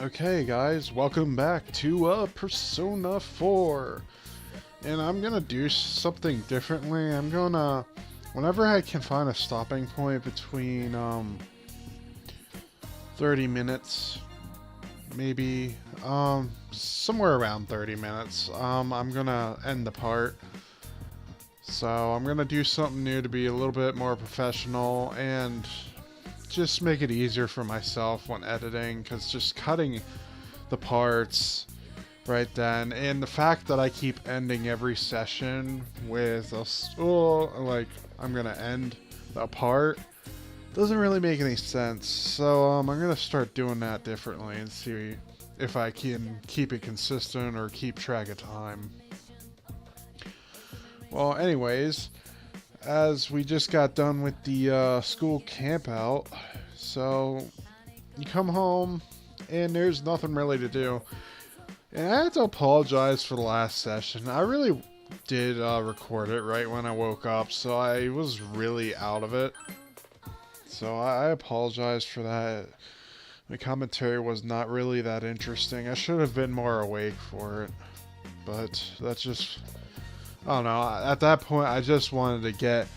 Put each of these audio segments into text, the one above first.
Okay guys, welcome back to Persona 4. And I'm gonna do something differently. Whenever I can find a stopping point between 30 minutes, maybe somewhere around 30 minutes, I'm gonna end the part. So I'm gonna do something new to be a little bit more professional and just make it easier for myself when editing, because just cutting the parts right then, and the fact that I keep ending every session with like I'm gonna end a part doesn't really make any sense. So I'm gonna start doing that differently and see if I can keep it consistent or keep track of time. Well, anyways, as we just got done with the school camp out, so you come home and there's nothing really to do. And I had to apologize for the last session. I really did record it right when I woke up, so I was really out of it. So I apologize for that. The commentary was not really that interesting. I should have been more awake for it. But that's just... I don't know, at that point I just wanted to get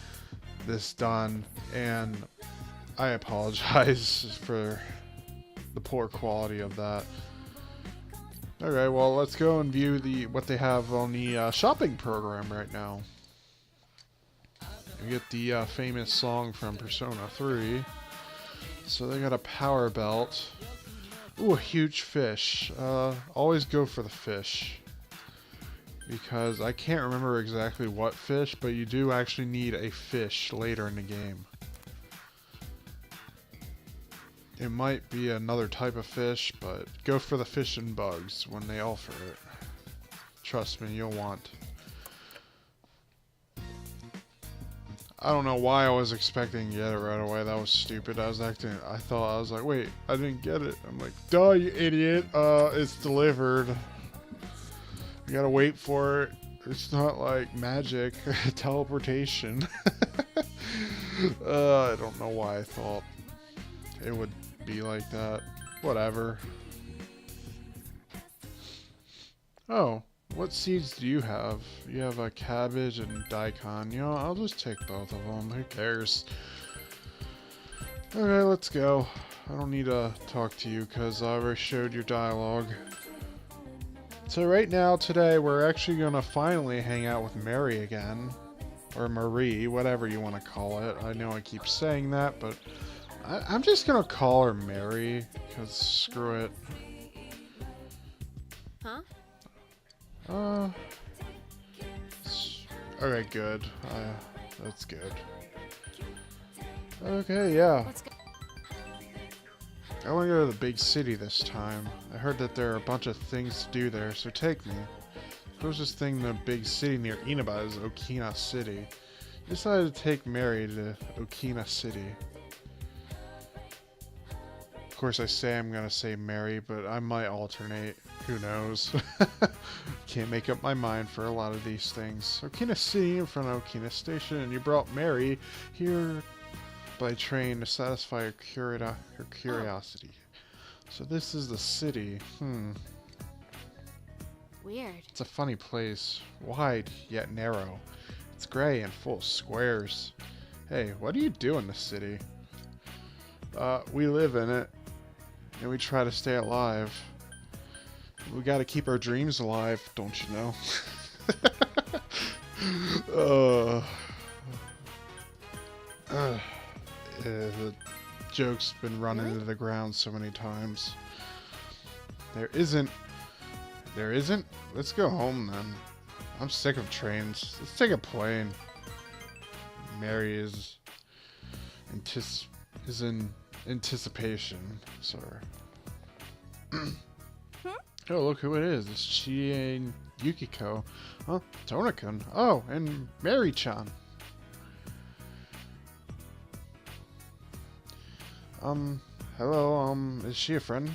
this done, and I apologize for the poor quality of that. Okay, well, let's go and view what they have on the shopping program right now. You get the famous song from Persona 3. So they got a power belt. Ooh, a huge fish. Always go for the fish, because I can't remember exactly what fish, but you do actually need a fish later in the game. It might be another type of fish, but go for the fish and bugs when they offer it. Trust me, you'll want. I don't know why I was expecting to get it right away. That was stupid. I was like, wait, I didn't get it. I'm like, duh, you idiot. It's delivered. You gotta wait for it. It's not like magic. Teleportation. I don't know why I thought it would be like that. Whatever. Oh, what seeds do you have? You have a cabbage and daikon. You know, I'll just take both of them. Who cares? Okay, let's go. I don't need to talk to you because I already showed your dialogue. So right now, today, we're actually going to finally hang out with Mary again. Or Marie, whatever you want to call it. I know I keep saying that, but I'm just going to call her Mary, because screw it. Huh? Okay, good. That's good. Okay, yeah. I want to go to the big city this time. I heard that there are a bunch of things to do there, so take me. The closest thing to a big city near Inaba is Okina City. I decided to take Mary to Okina City. Of course, I say I'm gonna say Mary, but I might alternate. Who knows? Can't make up my mind for a lot of these things. Okina City in front of Okina Station, and you brought Mary here by train to satisfy her curiosity. So this is the city. Weird. It's a funny place. Wide, yet narrow. It's gray and full of squares. Hey, what do you do in the city? We live in it, and we try to stay alive. We gotta keep our dreams alive, don't you know? The joke's been run into the ground so many times. There isn't? Let's go home then. I'm sick of trains. Let's take a plane. Mary is in anticipation. Sorry. Oh, look who it is. It's Chie and Yukiko. Huh? Tonakun. Oh, and Mary-chan. Hello, is she a friend?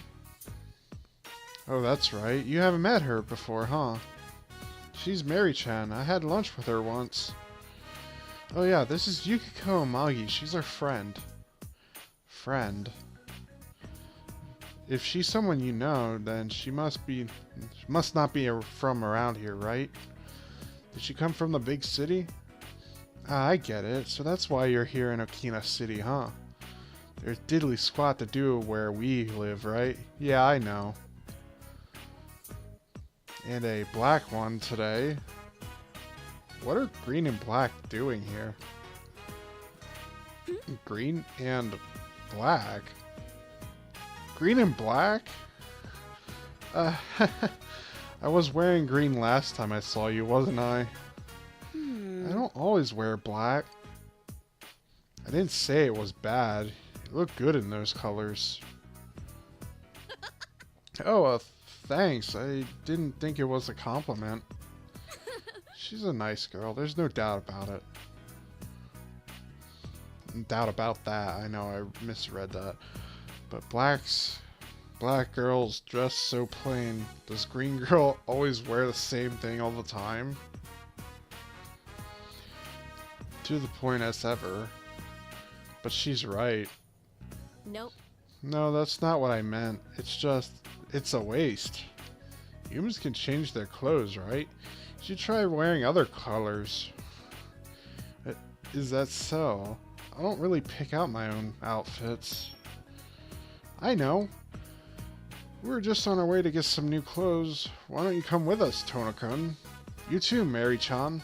Oh, that's right. You haven't met her before, huh? She's Mary-chan. I had lunch with her once. Oh yeah, this is Yukiko Magi. She's our friend. Friend? if she's someone you know, then she must not be from around here, right? Did she come from the big city? Ah, I get it. So that's why you're here in Okina City, huh? There's diddly squat to do where we live, right? Yeah, I know. And a black one today. What are green and black doing here? Green and black? Green and black? I was wearing green last time I saw you, wasn't I? I don't always wear black. I didn't say it was bad. You look good in those colors. Oh, thanks. I didn't think it was a compliment. She's a nice girl. There's no doubt about it. Doubt about that. I know I misread that. But black girls dress so plain. Does green girl always wear the same thing all the time? To the point as ever. But she's right. Nope. No, that's not what I meant. It's just, it's a waste. Humans can change their clothes, right? You should try wearing other colors. Is that so? I don't really pick out my own outfits. I know. We were just on our way to get some new clothes. Why don't you come with us, Tono-kun? You too, Mary-chan.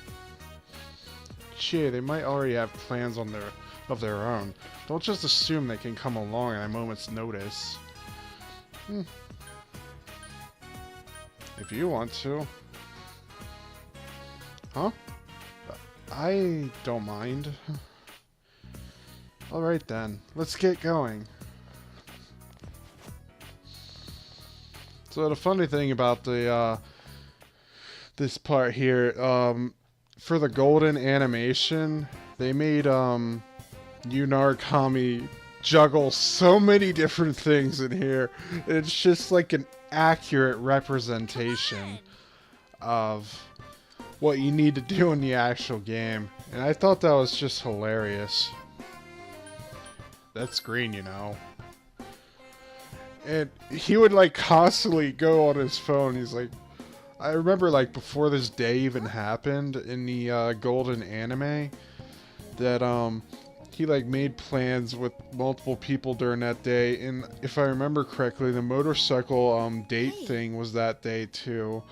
Chie, they might already have plans of their own. Don't just assume they can come along at a moment's notice. If you want to. Huh? I don't mind. Alright then, let's get going. So the funny thing about the this part here, for the golden animation, they made Yu Narukami juggle so many different things in here. It's just like an accurate representation of what you need to do in the actual game. And I thought that was just hilarious. That's green, you know. And he would like constantly go on his phone. He's like, I remember like before this day even happened in the golden anime that he like made plans with multiple people during that day, and if I remember correctly, the motorcycle date thing was that day too.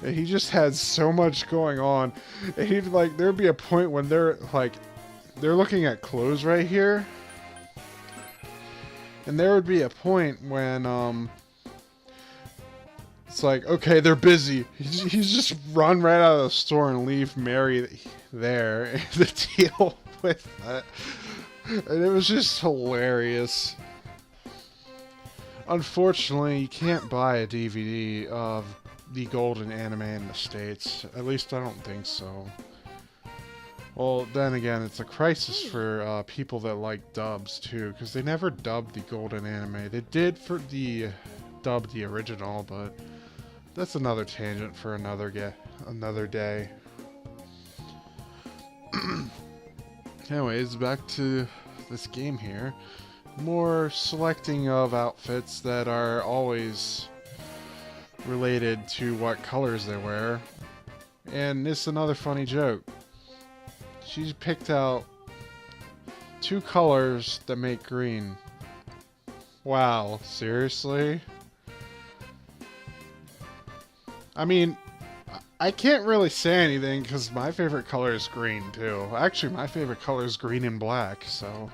And he just had so much going on, and he'd like, there'd be a point when they're looking at clothes right here, and there would be a point when it's like, okay, they're busy. He's just run right out of the store and leave Mary there to deal with that. And it was just hilarious. Unfortunately, you can't buy a DVD of the golden anime in the States. At least I don't think so. Well, then again, it's a crisis for people that like dubs too, because they never dubbed the golden anime. They did for the dub the original, but that's another tangent for another day. Anyways, back to this game here. More selecting of outfits that are always related to what colors they wear. And this is another funny joke. She picked out 2 colors that make green. Wow, seriously? I mean, I can't really say anything because my favorite color is green too. Actually, my favorite color is green and black, so.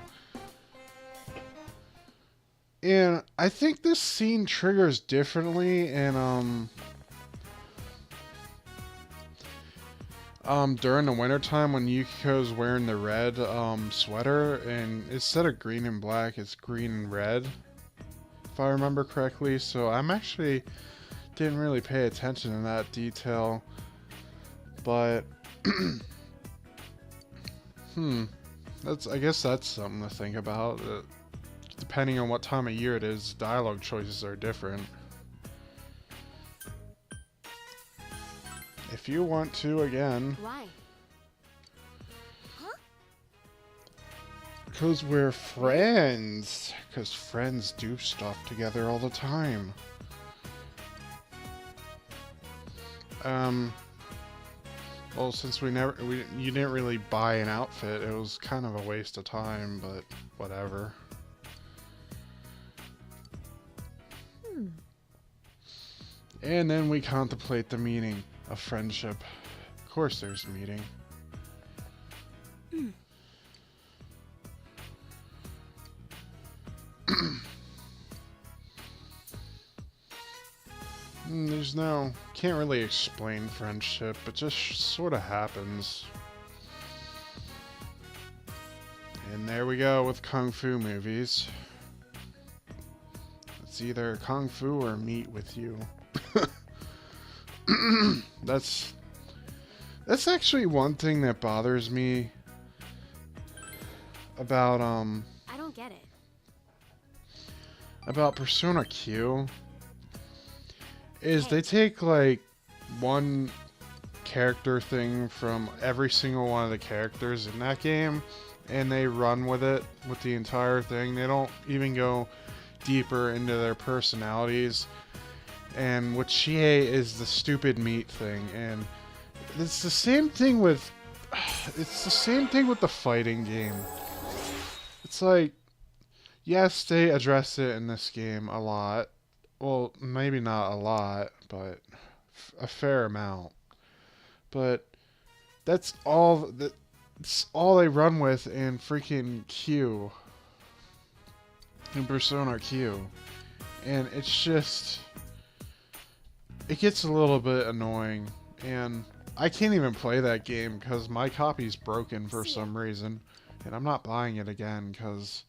And I think this scene triggers differently in during the wintertime when Yukiko's wearing the red sweater, and instead of green and black, it's green and red, if I remember correctly. So I'm actually didn't really pay attention to that detail, but I guess that's something to think about. Depending on what time of year it is, dialogue choices are different. If you want to, again. Why? Huh? Because we're friends. Because friends do stuff together all the time. Well, since you didn't really buy an outfit, it was kind of a waste of time, but whatever. And then we contemplate the meaning of friendship. Of course there's meaning. Can't really explain friendship, it just sort of happens. And there we go with Kung Fu movies. It's either Kung Fu or Meet with You. That's actually one thing that bothers me about I don't get it. About Persona Q is they take like one character thing from every single one of the characters in that game and they run with it with the entire thing. They don't even go deeper into their personalities. And what Chie is the stupid meat thing, and it's the same thing with the fighting game. It's like, yes, they address it in this game a lot. Well, maybe not a lot, but a fair amount. But that's all they run with in freaking Q, in Persona Q, and it's just. It gets a little bit annoying, and I can't even play that game because my copy's broken for some reason, and I'm not buying it again because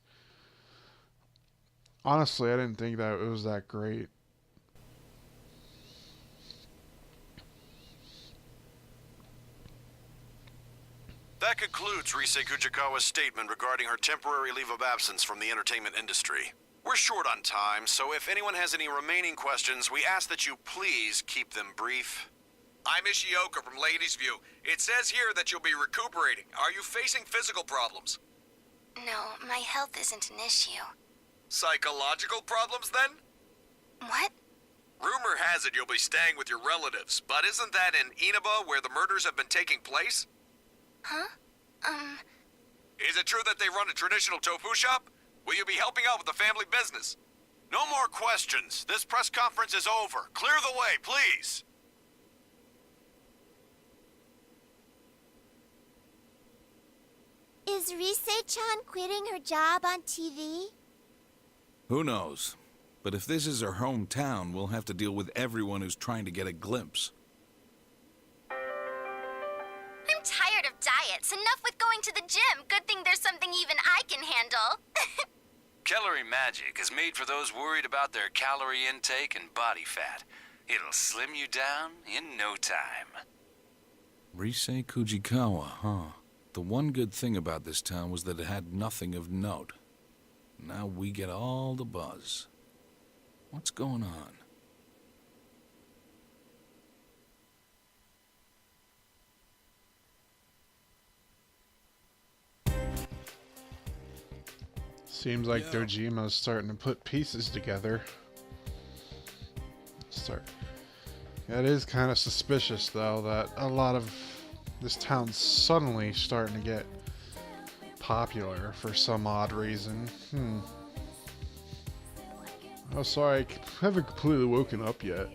honestly, I didn't think that it was that great. That concludes Rise Kujikawa's statement regarding her temporary leave of absence from the entertainment industry. We're short on time, so if anyone has any remaining questions, we ask that you please keep them brief. I'm Ishioka from Ladies View. It says here that you'll be recuperating. Are you facing physical problems? No, my health isn't an issue. Psychological problems, then? What? Rumor has it you'll be staying with your relatives, but isn't that in Inaba where the murders have been taking place? Huh? Is it true that they run a traditional tofu shop? Will you be helping out with the family business? No more questions. This press conference is over. Clear the way, please. Is Rise-chan quitting her job on TV? Who knows? But if this is her hometown, we'll have to deal with everyone who's trying to get a glimpse. I'm tired of diets. Enough with going to the gym. Good thing there's something even I can handle. Calorie Magic is made for those worried about their calorie intake and body fat. It'll slim you down in no time. Rise Kujikawa, huh? The one good thing about this town was that it had nothing of note. Now we get all the buzz. What's going on? Seems like Dojima's starting to put pieces together. It is kind of suspicious, though, that a lot of this town's suddenly starting to get popular for some odd reason. Oh, sorry, I haven't completely woken up yet.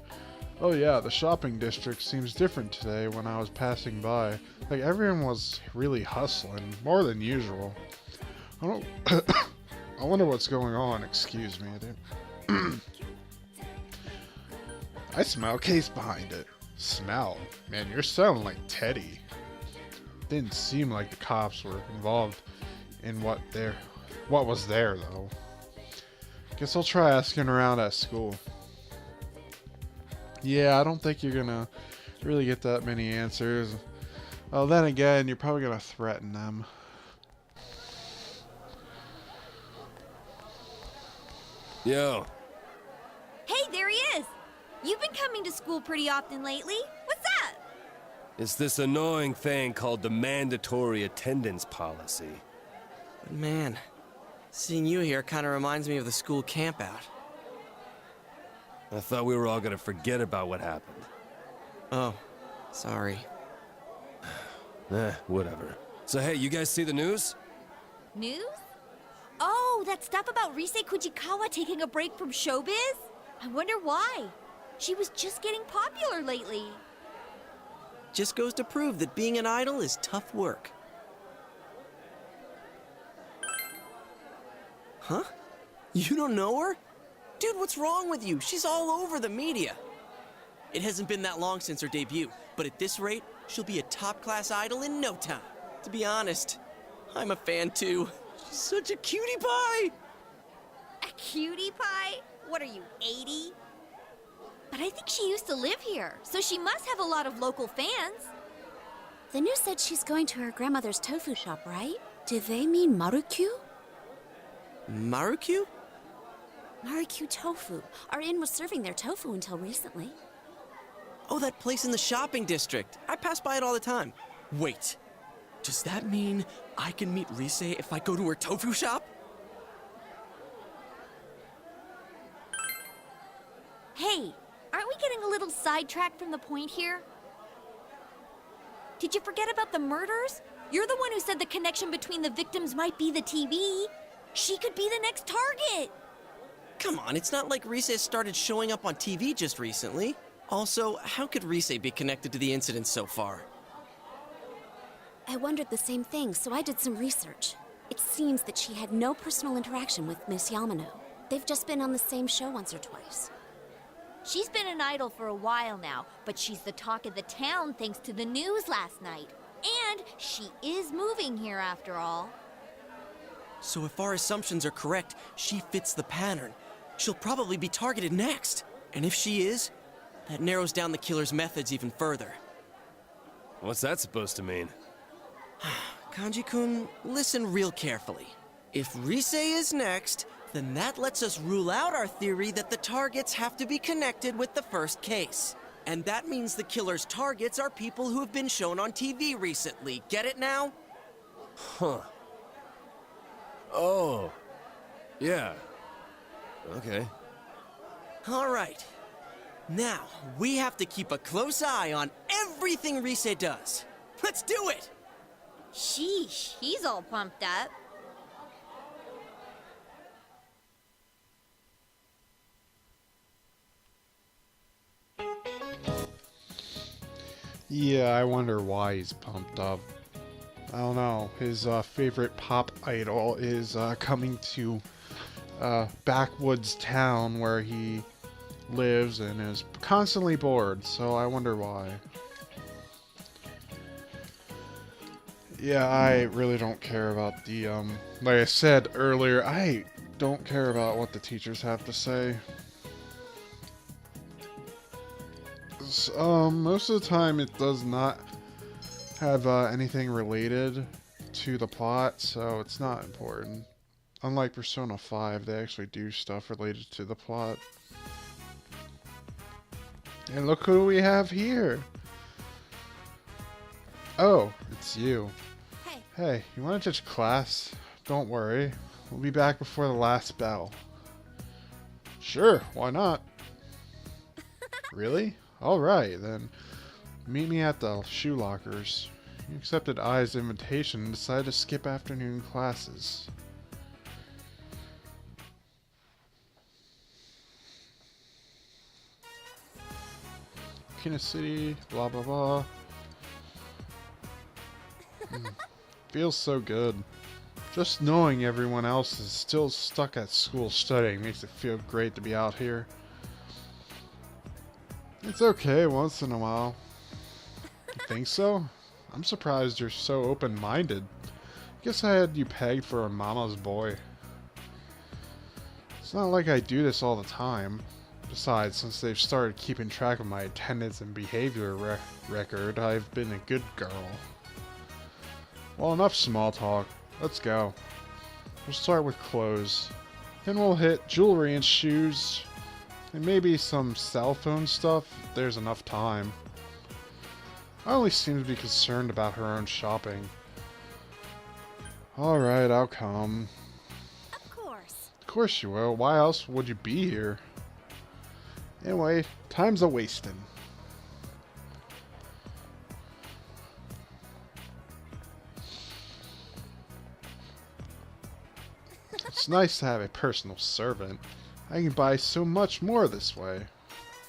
Oh yeah, the shopping district seems different today when I was passing by. Like, everyone was really hustling, more than usual. I don't... I wonder what's going on. Excuse me, dude. I smell a case behind it. Smell? Man, you're sounding like Teddy. Didn't seem like the cops were involved in what was there, though. Guess I'll try asking around at school. Yeah, I don't think you're gonna really get that many answers. Oh, then again, you're probably gonna threaten them. Yo. Hey, there he is! You've been coming to school pretty often lately. What's that? It's this annoying thing called the mandatory attendance policy. But man, seeing you here kind of reminds me of the school campout. I thought we were all gonna forget about what happened. Oh, sorry. Whatever. So hey, you guys see the news? News? Oh, that stuff about Rise Kujikawa taking a break from showbiz? I wonder why. She was just getting popular lately. Just goes to prove that being an idol is tough work. Huh? You don't know her? Dude, what's wrong with you? She's all over the media. It hasn't been that long since her debut, but at this rate, she'll be a top-class idol in no time. To be honest, I'm a fan too. She's such a cutie pie! A cutie pie? What are you, 80? But I think she used to live here, so she must have a lot of local fans. The news said she's going to her grandmother's tofu shop, right? Do they mean Marukyu? Marukyu? Marukyu Tofu. Our inn was serving their tofu until recently. Oh, that place in the shopping district. I pass by it all the time. Wait, does that mean I can meet Rise if I go to her tofu shop? Hey, aren't we getting a little sidetracked from the point here? Did you forget about the murders? You're the one who said the connection between the victims might be the TV. She could be the next target. Come on, it's not like Rise started showing up on TV just recently. Also, how could Rise be connected to the incident so far? I wondered the same thing, so I did some research. It seems that she had no personal interaction with Miss Yamano. They've just been on the same show once or twice. She's been an idol for a while now, but she's the talk of the town thanks to the news last night. And she is moving here after all. So if our assumptions are correct, she fits the pattern. She'll probably be targeted next. And if she is, that narrows down the killer's methods even further. What's that supposed to mean? Kanji-kun, listen real carefully. If Rise is next, then that lets us rule out our theory that the targets have to be connected with the first case. And that means the killer's targets are people who have been shown on TV recently. Get it now? Huh. Oh. Yeah. Okay. All right. Now, we have to keep a close eye on everything Rise does. Let's do it! Sheesh, he's all pumped up. Yeah, I wonder why he's pumped up. I don't know. His favorite pop idol is coming to backwoods town where he lives and is constantly bored, so I wonder why. Yeah, I really don't care about the, like I said earlier, I don't care about what the teachers have to say. Most of the time it does not have anything related to the plot, so it's not important. Unlike Persona 5, they actually do stuff related to the plot. And look who we have here! Oh, it's you. Hey, you want to ditch class? Don't worry. We'll be back before the last bell. Sure, why not? Really? Alright, then. Meet me at the shoe lockers. You accepted Ai's invitation and decided to skip afternoon classes. Kina City, blah blah blah. Feels so good. Just knowing everyone else is still stuck at school studying makes it feel great to be out here. It's okay once in a while. You think so? I'm surprised you're so open-minded. Guess I had you pegged for a mama's boy. It's not like I do this all the time. Besides, since they've started keeping track of my attendance and behavior record, I've been a good girl. Well, enough small talk. Let's go. We'll start with clothes. Then we'll hit jewelry and shoes. And maybe some cell phone stuff if there's enough time. I only seem to be concerned about her own shopping. Alright, I'll come. Of course. Of course you will. Why else would you be here? Anyway, time's a-wasting. It's nice to have a personal servant. I can buy so much more this way.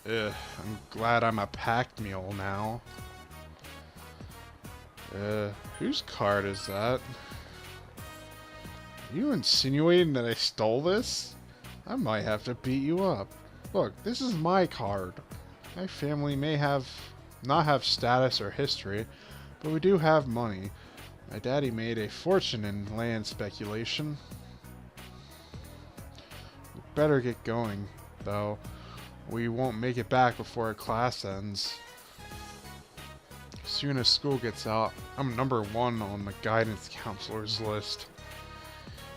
Ugh, I'm glad I'm a packed mule now. Whose card is that? Are you insinuating that I stole this? I might have to beat you up. Look, this is my card. My family may not have status or history, but we do have money. My daddy made a fortune in land speculation. We better get going, though. We won't make it back before our class ends. As soon as school gets out, I'm #1 on the guidance counselor's list.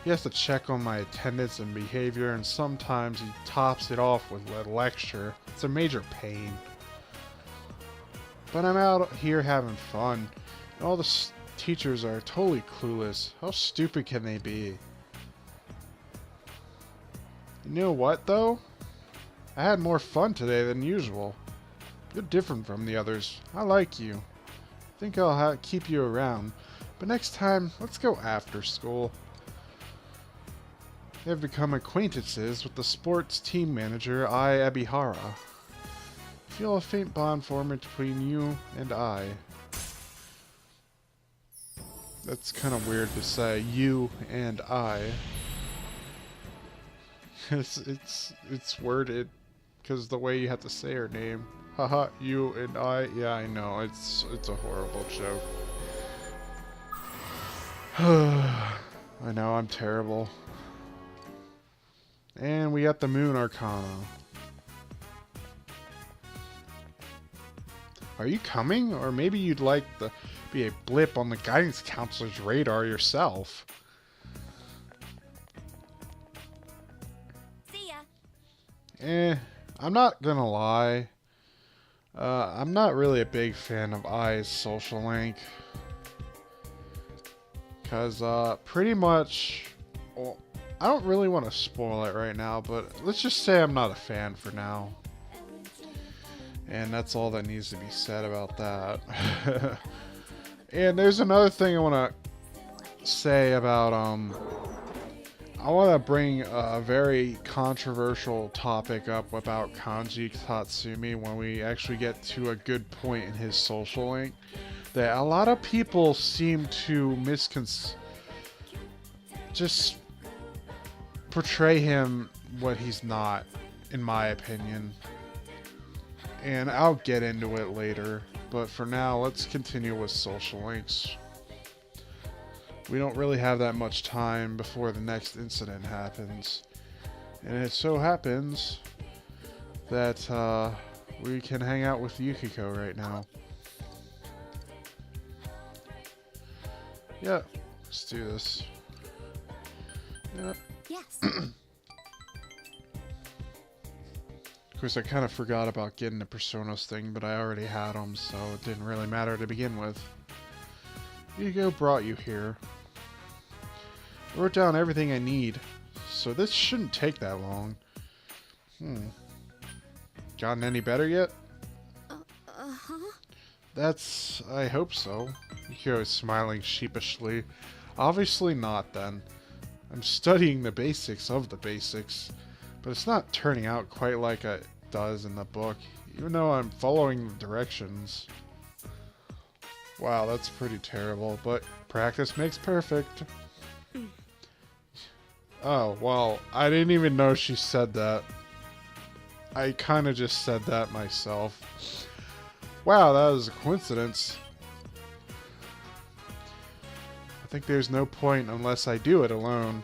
He has to check on my attendance and behavior, and sometimes he tops it off with a lecture. It's a major pain. But I'm out here having fun, and all the teachers are totally clueless. How stupid can they be? You know what, though? I had more fun today than usual. You're different from the others. I like you. I think I'll keep you around, but next time, let's go after school. They have become acquaintances with the sports team manager, Ai Abihara. I feel a faint bond forming between you and I. That's kind of weird to say, you and I. It's worded because the way you have to say her name. Haha, you and I. Yeah, I know. It's a horrible joke. I know, I'm terrible. And we got the Moon Arcana. Are you coming? Or maybe you'd like to be a blip on the guidance counselor's radar yourself. See ya. I'm not gonna lie. I'm not really a big fan of Ai's social link. Because, pretty much... Well, I don't really want to spoil it right now, but let's just say I'm not a fan for now. And that's all that needs to be said about that. And there's another thing I want to say about, I want to bring a very controversial topic up about Kanji Tatsumi when we actually get to a good point in his social link. That a lot of people seem to just portray him what he's not, in my opinion. And I'll get into it later, but for now, let's continue with social links. We don't really have that much time before the next incident happens. And it so happens that we can hang out with Yukiko right now. Yeah, let's do this. Yeah. Yes. Of course, I kind of forgot about getting the Personas thing, but I already had them, so it didn't really matter to begin with. Yukiko brought you here. I wrote down everything I need, so this shouldn't take that long. Gotten any better yet? That's... I hope so. Yukiko is smiling sheepishly. Obviously not, then. I'm studying the basics of the basics, but it's not turning out quite like it does in the book, even though I'm following the directions. Wow, that's pretty terrible, but practice makes perfect. Oh, well, I didn't even know she said that. I kind of just said that myself. Wow, that was a coincidence. I think there's no point unless I do it alone.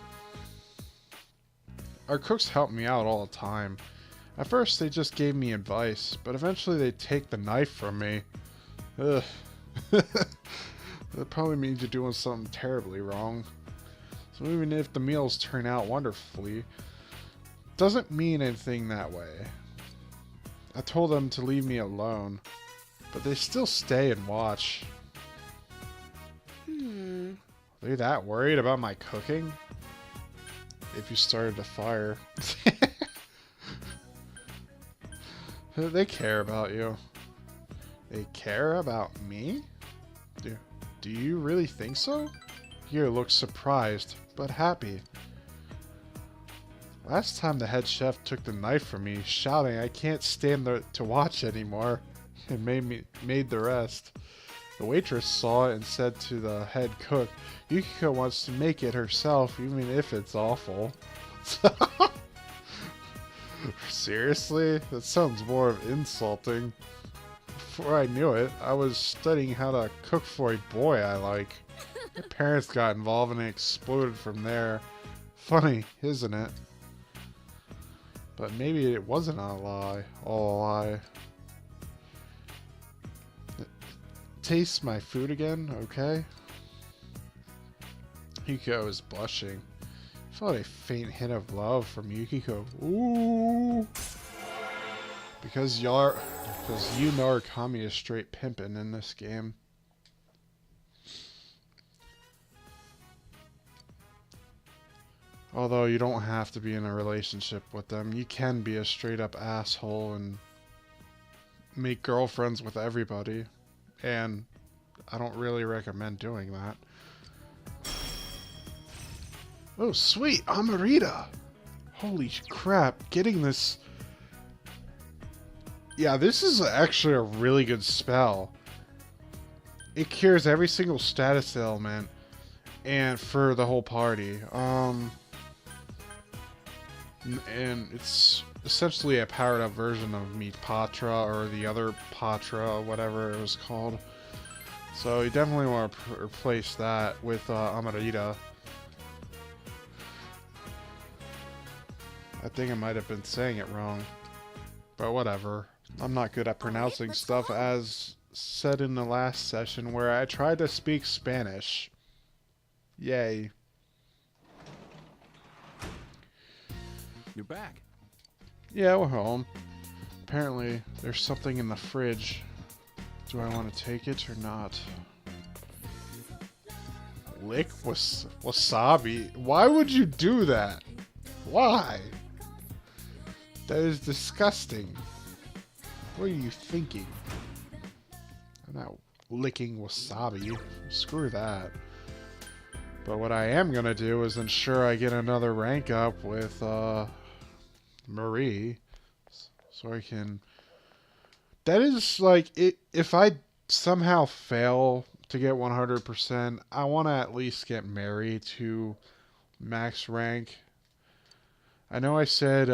Our cooks help me out all the time. At first they just gave me advice, but eventually they take the knife from me. Ugh. That probably means you're doing something terribly wrong. So even if the meals turn out wonderfully, doesn't mean anything that way. I told them to leave me alone, but they still stay and watch. Are you that worried about my cooking? If you started a fire. They care about you. They care about me? Do you really think so? You look surprised, but happy. Last time the head chef took the knife from me, shouting I can't stand to watch anymore, and made the rest. The waitress saw it and said to the head cook, Yukiko wants to make it herself, even if it's awful. Seriously? That sounds more of insulting. Before I knew it, I was studying how to cook for a boy I like. My parents got involved and it exploded from there. Funny, isn't it? But maybe it wasn't a lie. All a lie. Taste my food again, okay? Yukiko is blushing. I felt a faint hint of love from Yukiko. Ooh! Because you know Kami is straight pimpin' in this game. Although you don't have to be in a relationship with them. You can be a straight up asshole and make girlfriends with everybody. And I don't really recommend doing that. Oh, sweet! Amarita! Holy crap, getting this... Yeah, this is actually a really good spell. It cures every single status ailment and for the whole party. And it's essentially a powered up version of Meat Patra or the other Patra, whatever it was called. So you definitely want to replace that with Amarita. I think I might have been saying it wrong, but whatever. I'm not good at pronouncing stuff, as said in the last session where I tried to speak Spanish. Yay. You're back. Yeah, we're home. Apparently, there's something in the fridge. Do I want to take it or not? Lick wasabi? Why would you do that? Why? That is disgusting. What are you thinking? I'm not licking wasabi. Screw that. But what I am going to do is ensure I get another rank up with Marie. So I can... That is like... If I somehow fail to get 100%, I want to at least get Mary to max rank. I know I said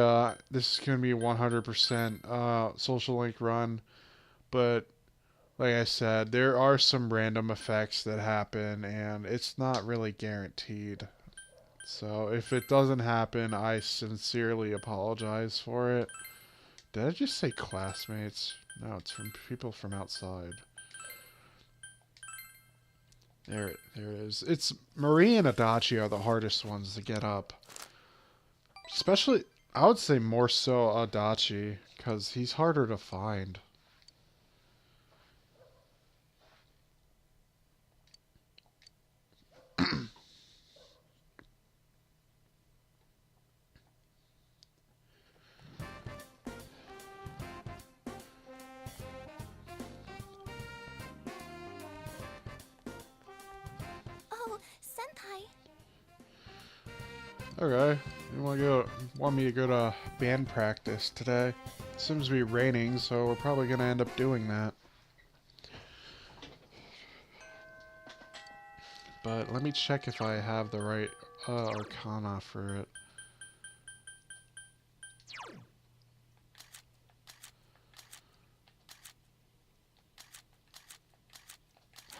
this is going to be 100% social link run, but like I said, there are some random effects that happen, and it's not really guaranteed. So if it doesn't happen, I sincerely apologize for it. Did I just say classmates? No, it's from people from outside. There it is. It's Marie and Adachi are the hardest ones to get up. Especially, I would say more so Adachi, because he's harder to find. Oh, Senpai. Okay, you want me to go to band practice today? It seems to be raining, so we're probably gonna end up doing that. But let me check if I have the right arcana for it.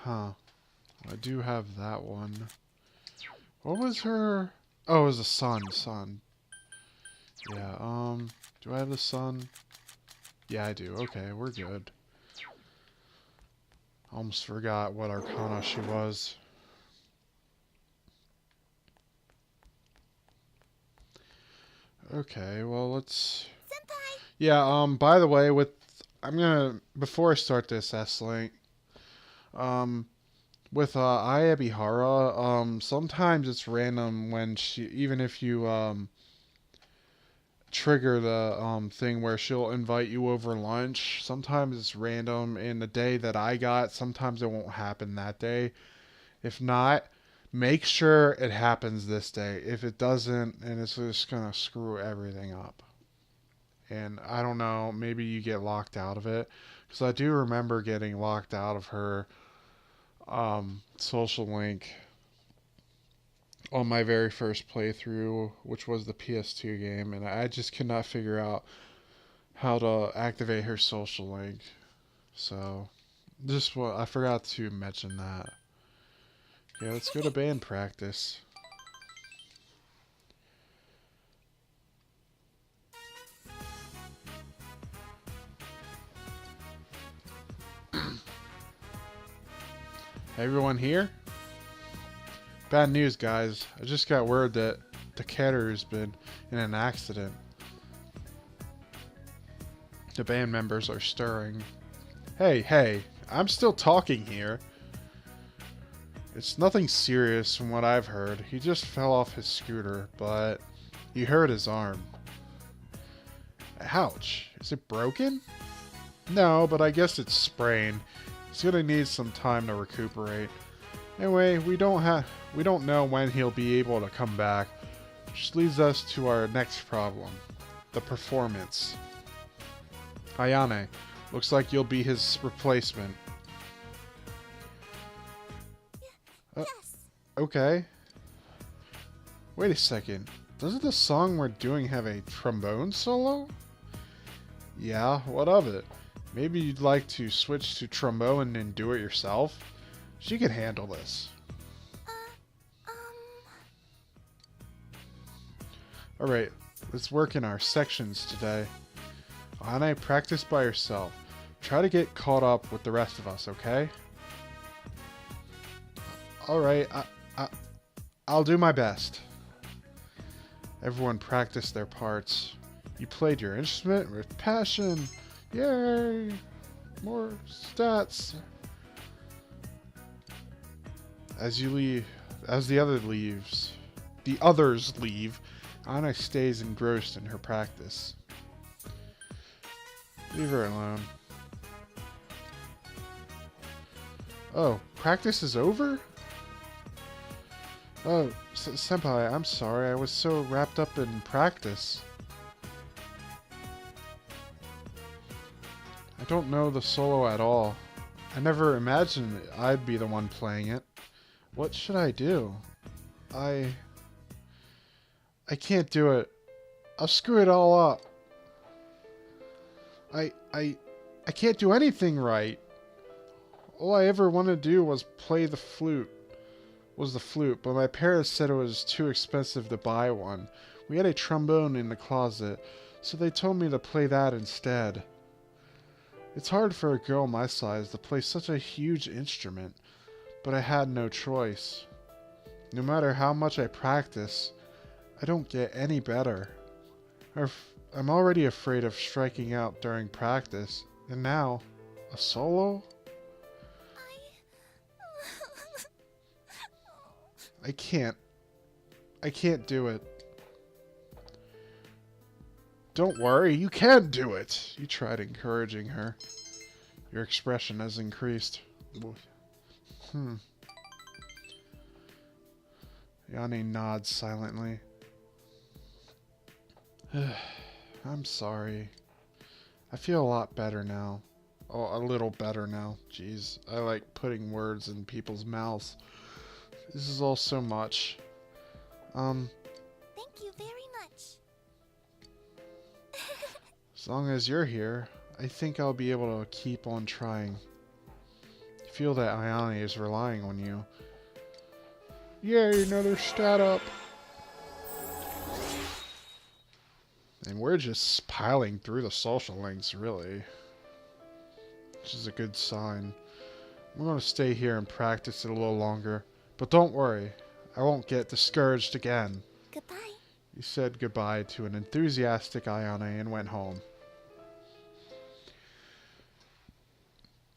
Huh. I do have that one. What was her... Oh, it was the sun. Yeah, do I have the sun? Yeah, I do. Okay, we're good. Almost forgot what arcana she was. Okay, well, let's... Senpai! Yeah, by the way, before I start this S-Link, with Aya Bihara, sometimes it's random when even if you trigger the thing where she'll invite you over lunch. Sometimes it's random, and the day that I got, sometimes it won't happen that day. If not, make sure it happens this day. If it doesn't, and it's just gonna screw everything up. And I don't know, maybe you get locked out of it, because I do remember getting locked out of her social link on my very first playthrough, which was the PS2 game, and I just could not figure out how to activate her social link. So, just what I forgot to mention that. Yeah, let's go to band practice. Everyone here? Bad news, guys. I just got word that Takeru's been in an accident. The band members are stirring. Hey, I'm still talking here. It's nothing serious from what I've heard. He just fell off his scooter, but he hurt his arm. Ouch. Is it broken? No, but I guess it's sprained. He's gonna need some time to recuperate. Anyway, we don't know when he'll be able to come back, which leads us to our next problem, the performance. Ayane, looks like you'll be his replacement. Yes. Okay. Wait a second. Doesn't the song we're doing have a trombone solo? Yeah, what of it? Maybe you'd like to switch to trombone and do it yourself? She can handle this. Alright, let's work in our sections today. Ayane, practice by yourself. Try to get caught up with the rest of us, okay? Alright, I'll do my best. Everyone practiced their parts. You played your instrument with passion. Yay! More stats. As the others leave, Anna stays engrossed in her practice. Leave her alone. Oh, practice is over? Oh, Senpai, I'm sorry. I was so wrapped up in practice. I don't know the solo at all. I never imagined I'd be the one playing it. What should I do? I can't do it. I'll screw it all up. I can't do anything right. All I ever wanted to do was play the flute. But my parents said it was too expensive to buy one. We had a trombone in the closet, so they told me to play that instead. It's hard for a girl my size to play such a huge instrument, but I had no choice. No matter how much I practice, I don't get any better. I'm already afraid of striking out during practice, and now, a solo? I can't do it. Don't worry, you can do it! You tried encouraging her. Your expression has increased. Ayane nods silently. I'm sorry. I feel a lot better now. Oh, a little better now. Jeez, I like putting words in people's mouths. This is all so much. Thank you very much. As long as you're here, I think I'll be able to keep on trying. I feel that Ayane is relying on you. Yay, another stat up. And we're just piling through the social links, really. Which is a good sign. I'm going to stay here and practice it a little longer. But don't worry, I won't get discouraged again. Goodbye. He said goodbye to an enthusiastic Ayane and went home.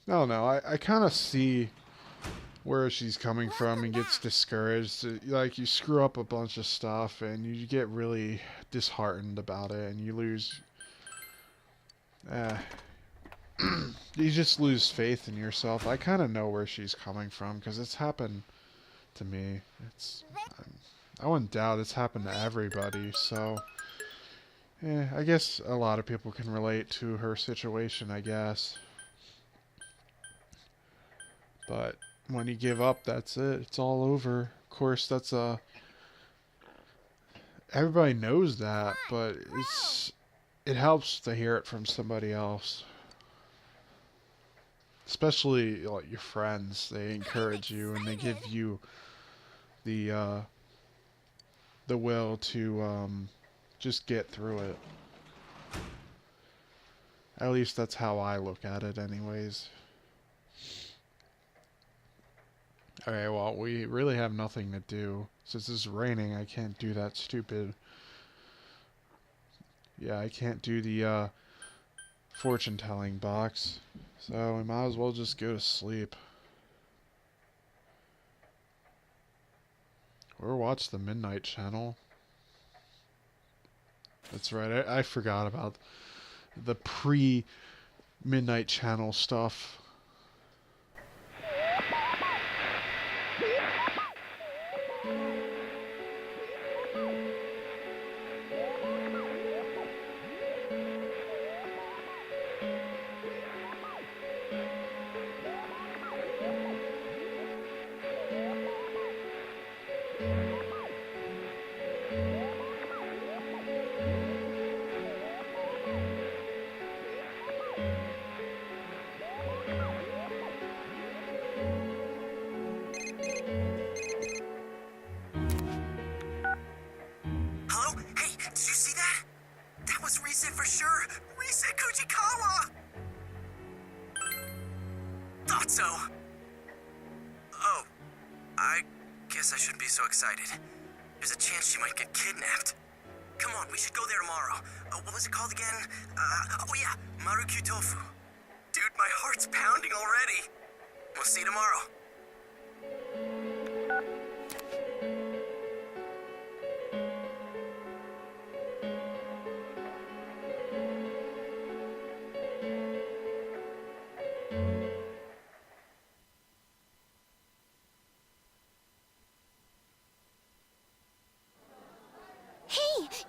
I don't know, I kind of see where she's coming from and gets discouraged. Like, you screw up a bunch of stuff and you get really disheartened about it and you lose... you just lose faith in yourself. I kind of know where she's coming from because it's happened to me. I wouldn't doubt it's happened to everybody, so... yeah, I guess a lot of people can relate to her situation, I guess. But when you give up, that's it. It's all over. Of course, that's everybody knows that, but it helps to hear it from somebody else. Especially like your friends. They encourage you and they give you the will to just get through it. At least that's how I look at it anyways. Alright, well, we really have nothing to do. Since it's raining, I can't do that stupid... yeah, I can't do the fortune-telling box. So we might as well just go to sleep. Or watch the Midnight Channel. That's right, I forgot about the pre-Midnight Channel stuff. There's a chance she might get kidnapped. Come on, we should go there tomorrow. What was it called again? Oh yeah, Maruku Tofu. Dude, my heart's pounding already. We'll see you tomorrow.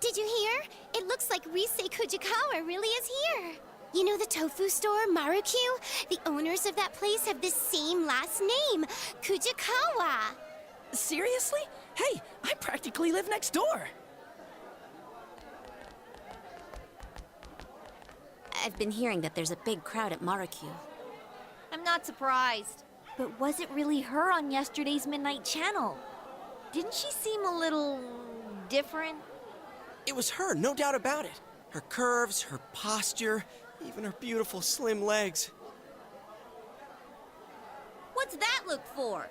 Did you hear? It looks like Risei Kujikawa really is here. You know the tofu store, Maruku? The owners of that place have the same last name, Kujikawa. Seriously? Hey, I practically live next door. I've been hearing that there's a big crowd at Maruku. I'm not surprised. But was it really her on yesterday's Midnight Channel? Didn't she seem a little... different? It was her, no doubt about it. Her curves, her posture, even her beautiful slim legs. What's that look for?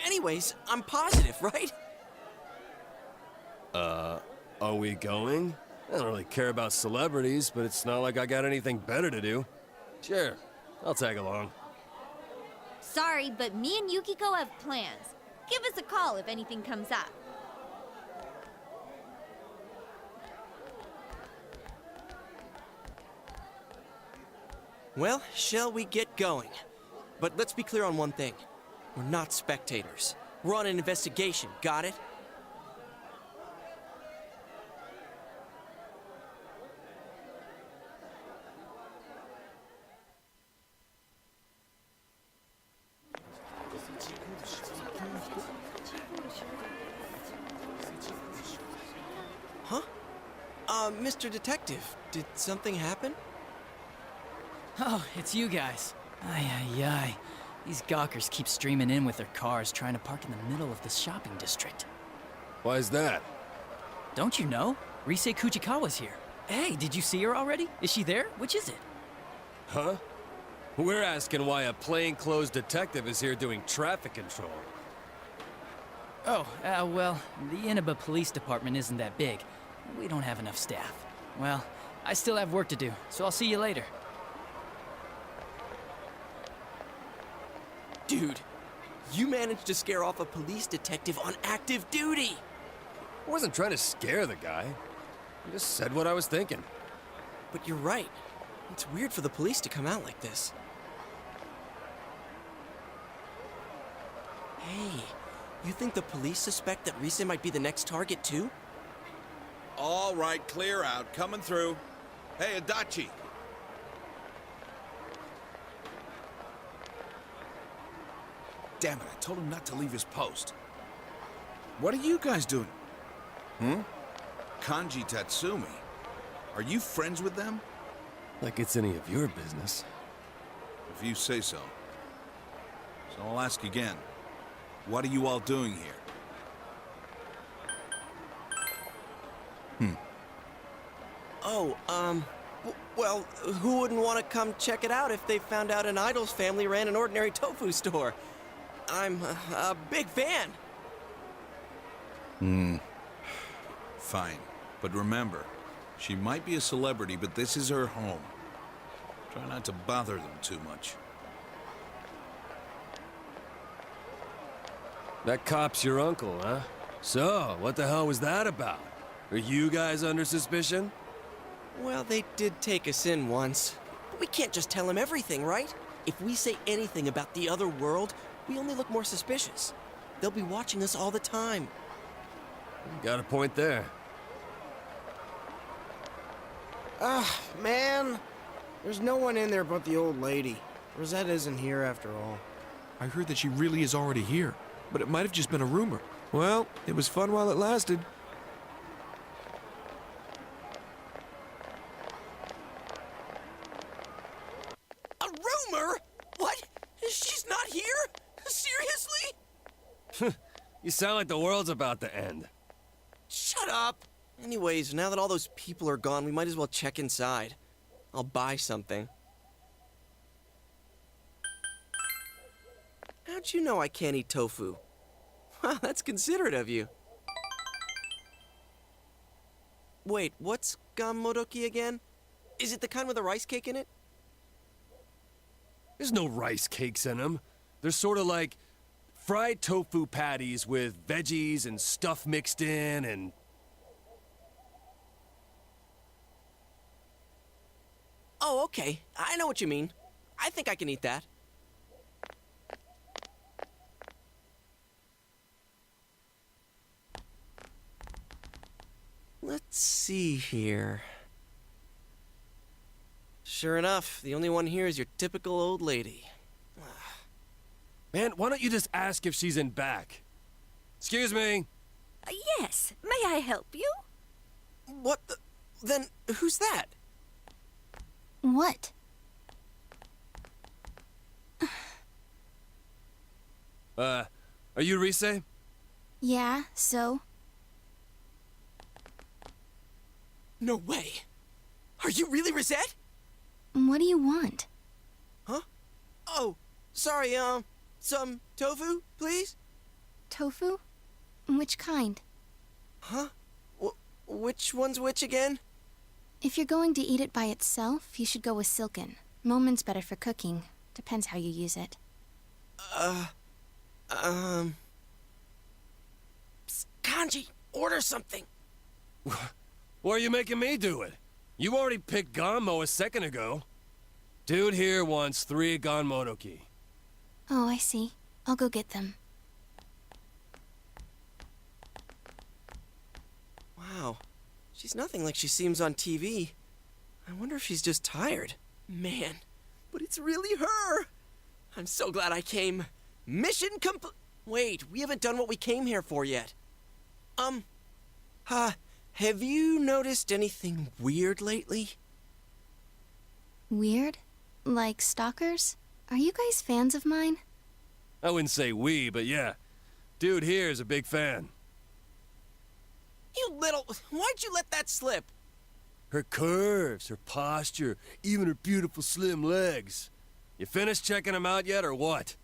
Anyways, I'm positive, right? Are we going? I don't really care about celebrities, but it's not like I got anything better to do. Sure, I'll tag along. Sorry, but me and Yukiko have plans. Give us a call if anything comes up. Well, shall we get going? But let's be clear on one thing. We're not spectators. We're on an investigation, got it? Huh? Mr. Detective, did something happen? Oh, it's you guys. Ay, ay, ay. These gawkers keep streaming in with their cars trying to park in the middle of the shopping district. Why is that? Don't you know? Risei Kujikawa's here. Hey, did you see her already? Is she there? Which is it? Huh? We're asking why a plainclothes detective is here doing traffic control. Oh, well, the Inaba Police Department isn't that big. We don't have enough staff. Well, I still have work to do, so I'll see you later. Dude, you managed to scare off a police detective on active duty. I wasn't trying to scare the guy. I just said what I was thinking. But you're right. It's weird for the police to come out like this. Hey, you think the police suspect that Rise might be the next target too? All right, clear out. Coming through. Hey, Adachi. Damn it, I told him not to leave his post. What are you guys doing? Kanji Tatsumi. Are you friends with them? Like it's any of your business. If you say so. So I'll ask again. What are you all doing here? Oh, well, who wouldn't want to come check it out if they found out an idol's family ran an ordinary tofu store? I'm a big fan. Fine. But remember, she might be a celebrity, but this is her home. Try not to bother them too much. That cop's your uncle, huh? So, what the hell was that about? Are you guys under suspicion? Well, they did take us in once. But we can't just tell him everything, right? If we say anything about the other world, we only look more suspicious. They'll be watching us all the time. You got a point there. Man. There's no one in there but the old lady. Rosetta isn't here after all. I heard that she really is already here, but it might have just been a rumor. Well, it was fun while it lasted. A rumor? What? She's not here? Seriously? You sound like the world's about to end. Shut up! Anyways, now that all those people are gone, we might as well check inside. I'll buy something. How'd you know I can't eat tofu? Wow, that's considerate of you. Wait, what's gammodoki again? Is it the kind with a rice cake in it? There's no rice cakes in them. They're sort of like fried tofu patties with veggies and stuff mixed in and... Oh, okay. I know what you mean. I think I can eat that. Let's see here. Sure enough, the only one here is your typical old lady. Man, why don't you just ask if she's in back? Excuse me? Yes, may I help you? What the... Then, who's that? What? Are you Rise? Yeah, so? No way! Are you really Rosette? What do you want? Huh? Oh, sorry, some tofu, please? Tofu? Which kind? Huh? Which one's which again? If you're going to eat it by itself, you should go with silken. Momen's better for cooking. Depends how you use it. Psst, Kanji, order something. Why are you making me do it? You already picked Ganmo a second ago. Dude here wants 3 Ganmodoki. Oh, I see. I'll go get them. Wow. She's nothing like she seems on TV. I wonder if she's just tired. Man, but it's really her! I'm so glad I came. Mission complete. Wait, we haven't done what we came here for yet. Have you noticed anything weird lately? Weird? Like stalkers? Are you guys fans of mine? I wouldn't say we, but yeah. Dude here's a big fan. You little... Why'd you let that slip? Her curves, her posture, even her beautiful slim legs. You finished checking them out yet, or what?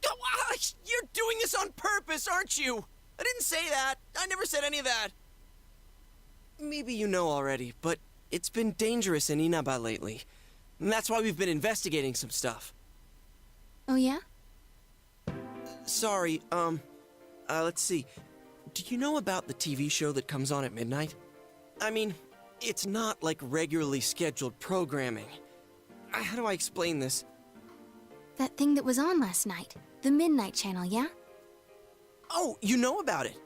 Oh, you're doing this on purpose, aren't you? I didn't say that. I never said any of that. Maybe you know already, but it's been dangerous in Inaba lately. And that's why we've been investigating some stuff. Oh, yeah? Sorry, let's see. Do you know about the TV show that comes on at midnight? I mean, it's not like regularly scheduled programming. How do I explain this? That thing that was on last night. The Midnight Channel, yeah? Oh, you know about it?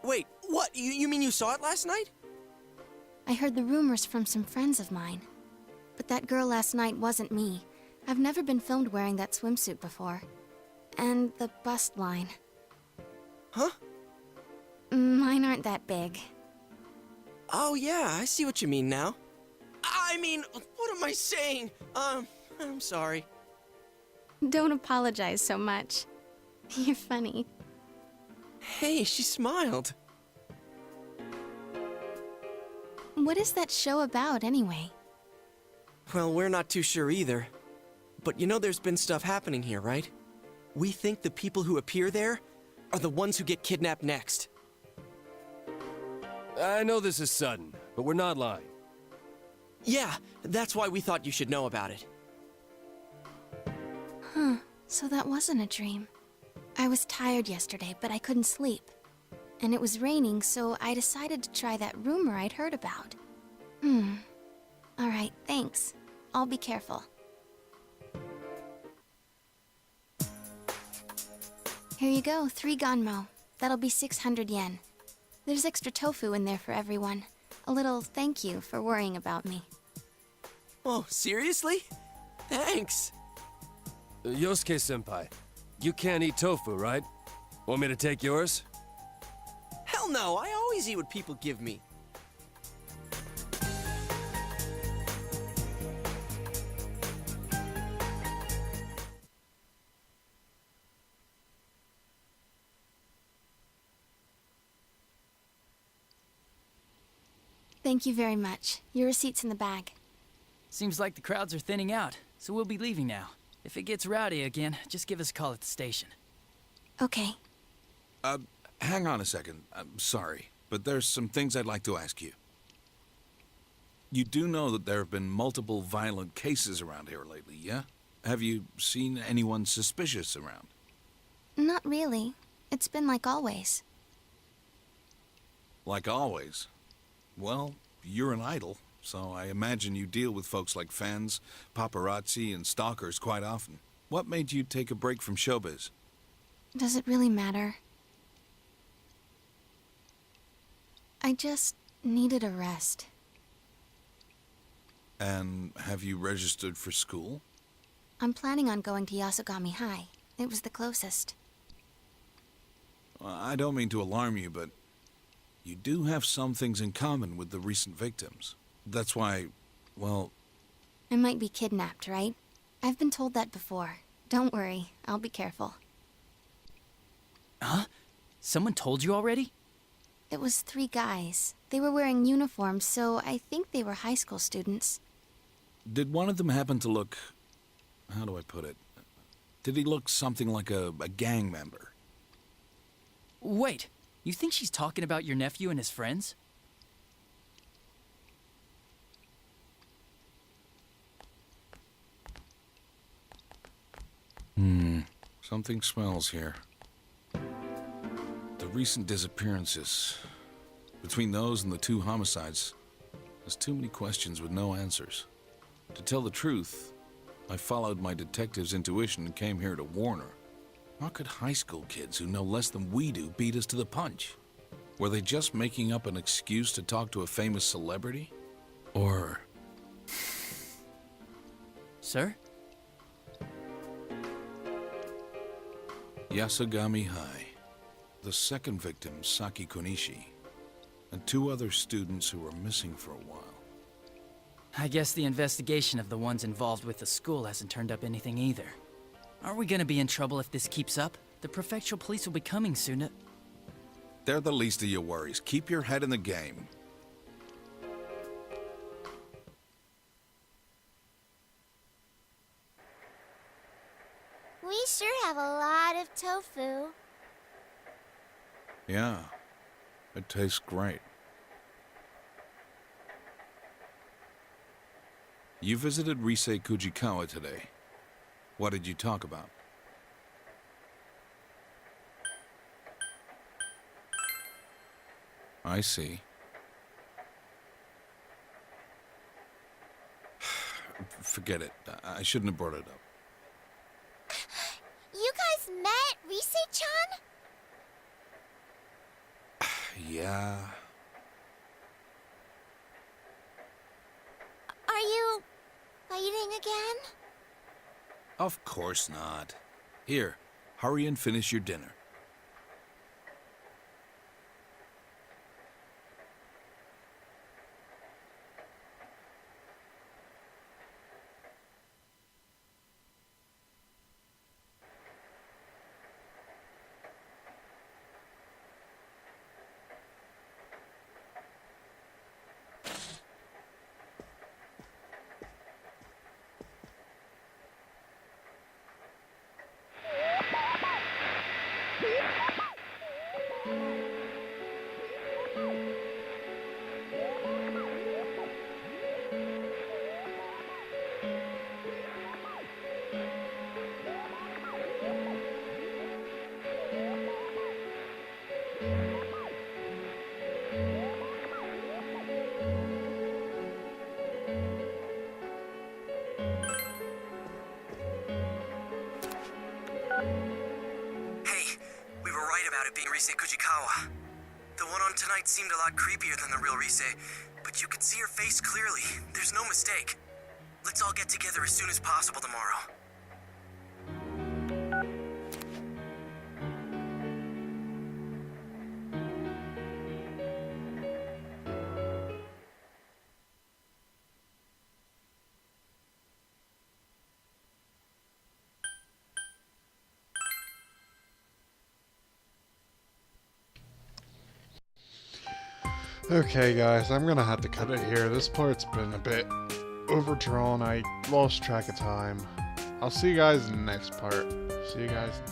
Wait, what? You mean you saw it last night? I heard the rumors from some friends of mine. But that girl last night wasn't me. I've never been filmed wearing that swimsuit before. And the bust line. Huh? Mine aren't that big. Oh yeah, I see what you mean now. I mean, what am I saying? I'm sorry. Don't apologize so much. You're funny. Hey, she smiled. What is that show about, anyway? Well, we're not too sure either. But you know there's been stuff happening here, right? We think the people who appear there are the ones who get kidnapped next. I know this is sudden, but we're not lying. Yeah, that's why we thought you should know about it. Huh, so that wasn't a dream. I was tired yesterday, but I couldn't sleep. And it was raining, so I decided to try that rumor I'd heard about. Alright, thanks. I'll be careful. Here you go, 3 ganmo. That'll be 600 yen. There's extra tofu in there for everyone. A little thank you for worrying about me. Oh, seriously? Thanks. Yosuke-senpai, you can't eat tofu, right? Want me to take yours? Hell no, I always eat what people give me. Thank you very much. Your receipt's in the bag. Seems like the crowds are thinning out, so we'll be leaving now. If it gets rowdy again, just give us a call at the station. Okay. Hang on a second. I'm sorry, but there's some things I'd like to ask you. You do know that there have been multiple violent cases around here lately, yeah? Have you seen anyone suspicious around? Not really. It's been like always. Like always? Well, you're an idol, so I imagine you deal with folks like fans, paparazzi, and stalkers quite often. What made you take a break from showbiz? Does it really matter? I just needed a rest. And have you registered for school? I'm planning on going to Yasogami High. It was the closest. I don't mean to alarm you, but you do have some things in common with the recent victims. That's why, well... I might be kidnapped, right? I've been told that before. Don't worry, I'll be careful. Huh? Someone told you already? It was 3 guys. They were wearing uniforms, so I think they were high school students. Did one of them happen to look... how do I put it? Did he look something like a gang member? Wait, you think she's talking about your nephew and his friends? Something smells here. The recent disappearances. Between those and the 2 homicides, there's too many questions with no answers. To tell the truth, I followed my detective's intuition and came here to warn her. How could high school kids who know less than we do beat us to the punch? Were they just making up an excuse to talk to a famous celebrity? Or... Sir? Yasogami High. The second victim, Saki Konishi, and 2 other students who were missing for a while. I guess the investigation of the ones involved with the school hasn't turned up anything either. Aren't we gonna be in trouble if this keeps up? The prefectural police will be coming soon. They're the least of your worries. Keep your head in the game. We sure have a lot of tofu. Yeah, it tastes great. You visited Risei Kujikawa today. What did you talk about? I see. Forget it. I shouldn't have brought it up. You guys met Rise-chan? Yeah. Are you fighting again? Of course not. Here, hurry and finish your dinner. Rise Kujikawa. The one on tonight seemed a lot creepier than the real Rise, but you could see her face clearly. There's no mistake. Let's all get together as soon as possible tomorrow. Okay guys, I'm gonna have to cut it here. This part's been a bit overdrawn. I lost track of time. I'll see you guys in the next part. See you guys.